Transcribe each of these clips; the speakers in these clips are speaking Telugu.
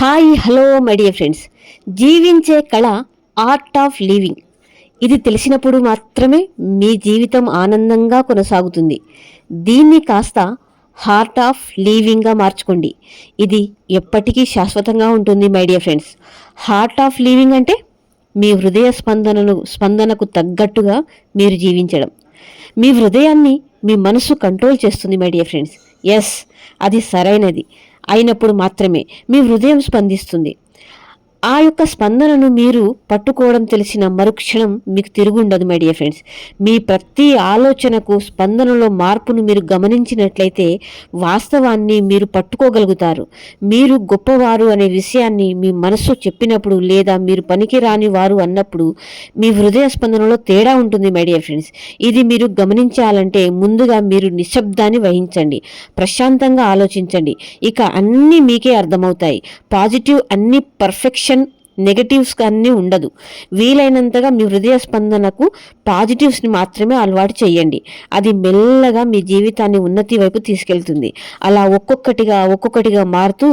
Hi hello my dear friends. జీవించే కళ ఆర్ట్ ఆఫ్ లివింగ్. ఇది తెలిసినప్పుడు మాత్రమే మీ జీవితం ఆనందంగా కొనసాగుతుంది. దీన్ని కాస్త హార్ట్ ఆఫ్ లివింగ్గా మార్చుకోండి. ఇది ఎప్పటికీ శాశ్వతంగా ఉంటుంది my dear friends. Heart of living అంటే మీ హృదయ స్పందనకు తగ్గట్టుగా మీరు జీవించడం. మీ హృదయాన్ని మీ మనసు కంట్రోల్ చేస్తుంది మై డియర్ ఫ్రెండ్స్. ఎస్, అది సరైనది అయినప్పుడు మాత్రమే మీ హృదయం స్పందిస్తుంది. ఆ యొక్క స్పందనను మీరు పట్టుకోవడం తెలిసిన మరుక్షణం మీకు తిరుగుండదు మై డియర్ ఫ్రెండ్స్. మీ ప్రతి ఆలోచనకు స్పందనలో మార్పును మీరు గమనించినట్లయితే వాస్తవాన్ని మీరు పట్టుకోగలుగుతారు. మీరు గొప్పవారు అనే విషయాన్ని మీ మనస్సు చెప్పినప్పుడు లేదా మీరు పనికిరాని వారు అన్నప్పుడు మీ హృదయ స్పందనలో తేడా ఉంటుంది మై డియర్ ఫ్రెండ్స్. ఇది మీరు గమనించాలంటే ముందుగా మీరు నిశ్శబ్దాన్ని వహించండి, ప్రశాంతంగా ఆలోచించండి. ఇక అన్నీ మీకే అర్థమవుతాయి. పాజిటివ్ అన్ని పర్ఫెక్షన్, నెగటివ్స్ అన్నీ ఉండదు. వీలైనంతగా మీ హృదయ స్పందనకు పాజిటివ్స్ని మాత్రమే అలవాటు చేయండి. అది మెల్లగా మీ జీవితాన్ని ఉన్నతి వైపు తీసుకెళ్తుంది. అలా ఒక్కొక్కటిగా మారుతూ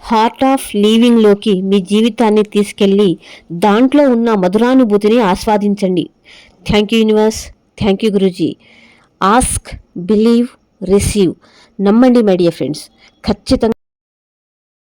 హార్ట్ ఆఫ్ లివింగ్లోకి మీ జీవితాన్ని తీసుకెళ్ళి దాంట్లో ఉన్న మధురానుభూతిని ఆస్వాదించండి. Thank you universe, thank you Guruji. Ask, believe, receive. నమ్మండి మై డియర్ ఫ్రెండ్స్, ఖచ్చితంగా